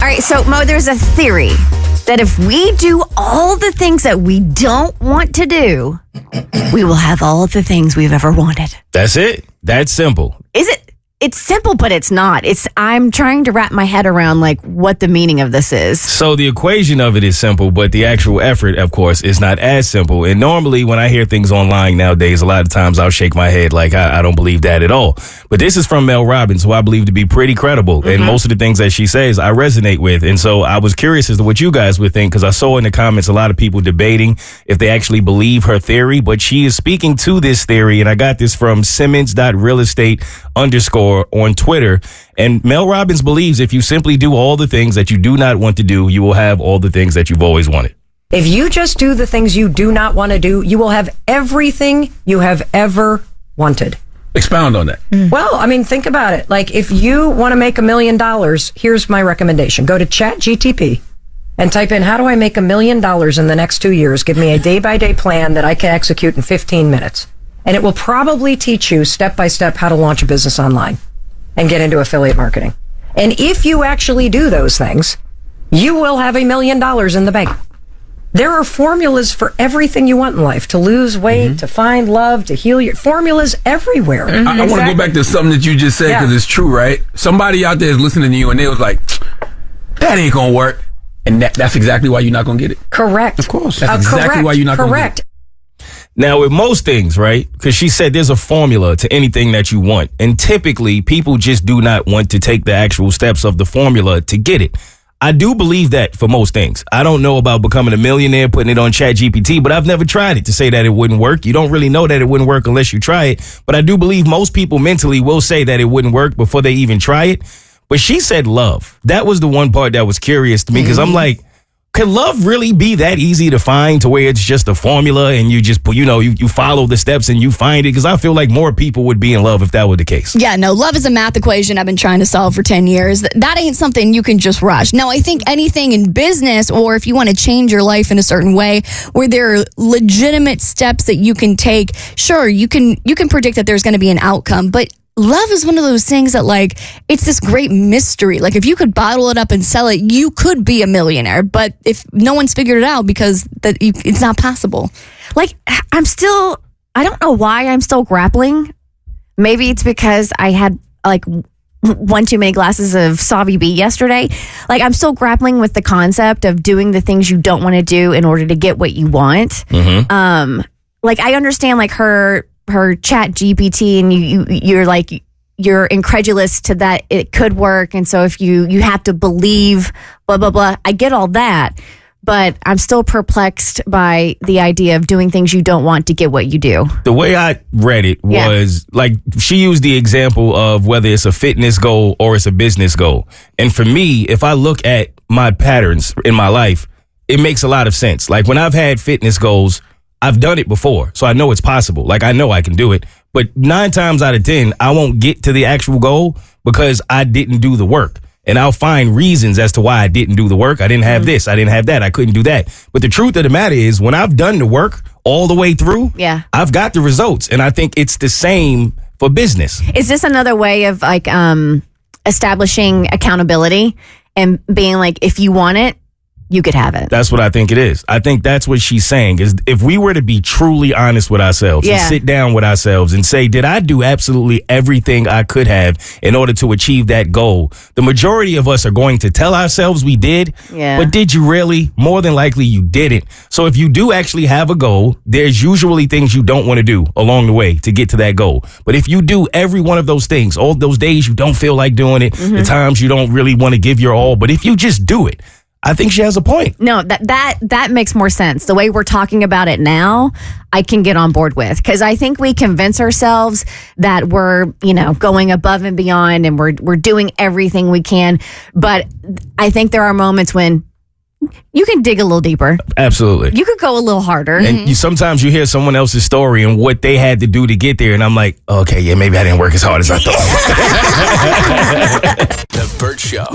right, so Mo, there's a theory that if we do all the things that we don't want to do, we will have all the things we've ever wanted. That's it. That's simple. Is it? It's simple, but it's not. I'm trying to wrap my head around like what the meaning of this is. So the equation of it is simple, but the actual effort, of course, is not as simple. And normally when I hear things online nowadays, a lot of times I'll shake my head like I don't believe that at all. But this is from Mel Robbins, who I believe to be pretty credible. And most of the things that she says, I resonate with. And so I was curious as to what you guys would think, because I saw in the comments a lot of people debating if they actually believe her theory. But she is speaking to this theory, and I got this from Simmons.realestate_ on Twitter. And Mel Robbins believes if you simply do all the things that you do not want to do, you will have all the things that you've always wanted. If you just do the things you do not want to do, you will have everything you have ever wanted. Expound on that. Well, I mean, think about it. Like, if you want to make $1 million, here's my recommendation. Go to ChatGTP and type in, how do I make $1 million in the next 2 years? Give me a day-by-day plan that I can execute in 15 minutes. And it will probably teach you step-by-step how to launch a business online and get into affiliate marketing. And if you actually do those things, you will have $1 million in the bank. There are formulas for everything you want in life. To lose weight, to find love, to heal your... Formulas everywhere. I want to go back to something that you just said, because it's true, right? Somebody out there is listening to you and they was like, that ain't going to work. And that's exactly why you're not going to get it. Correct. Of course. That's exactly why you're not going to get it. Now, with most things, right, because she said there's a formula to anything that you want. And typically, people just do not want to take the actual steps of the formula to get it. I do believe that for most things. I don't know about becoming a millionaire, putting it on ChatGPT, but I've never tried it to say that it wouldn't work. You don't really know that it wouldn't work unless you try it. But I do believe most people mentally will say that it wouldn't work before they even try it. But she said love. That was the one part that was curious to me, because I'm like, can love really be that easy to find to where it's just a formula and you just, you follow the steps and you find it? Because I feel like more people would be in love if that were the case. Yeah, no, love is a math equation I've been trying to solve for 10 years. That ain't something you can just rush. Now, I think anything in business, or if you want to change your life in a certain way where there are legitimate steps that you can take, sure, you can predict that there's going to be an outcome, but love is one of those things that, like, it's this great mystery. Like, if you could bottle it up and sell it, you could be a millionaire. But if no one's figured it out, because it's not possible. Like, I don't know why I'm still grappling. Maybe it's because I had, like, one too many glasses of Savvy B yesterday. Like, I'm still grappling with the concept of doing the things you don't want to do in order to get what you want. Like, I understand, like, her Chat GPT, and you're incredulous to that it could work, and so if you have to believe blah blah blah. I get all that, but I'm still perplexed by the idea of doing things you don't want to get what you do. The way I read it was like, she used the example of whether it's a fitness goal or it's a business goal. And for me, if I look at my patterns in my life, it makes a lot of sense. Like, when I've had fitness goals, I've done it before, so I know it's possible. Like, I know I can do it. But 9 times out of 10, I won't get to the actual goal because I didn't do the work. And I'll find reasons as to why I didn't do the work. I didn't have this. I didn't have that. I couldn't do that. But the truth of the matter is, when I've done the work all the way through, I've got the results. And I think it's the same for business. Is this another way of, like, establishing accountability and being like, if you want it, you could have it? That's what I think it is. I think that's what she's saying, is if we were to be truly honest with ourselves and sit down with ourselves and say, did I do absolutely everything I could have in order to achieve that goal? The majority of us are going to tell ourselves we did, but did you really? More than likely you didn't. So if you do actually have a goal, there's usually things you don't want to do along the way to get to that goal. But if you do every one of those things, all those days you don't feel like doing it, the times you don't really want to give your all, but if you just do it, I think she has a point. No, that makes more sense. The way we're talking about it now, I can get on board with, because I think we convince ourselves that we're, going above and beyond, and we're doing everything we can. But I think there are moments when you can dig a little deeper. Absolutely. You could go a little harder. And sometimes you hear someone else's story and what they had to do to get there, and I'm like, okay, maybe I didn't work as hard as I thought. The Bert Show.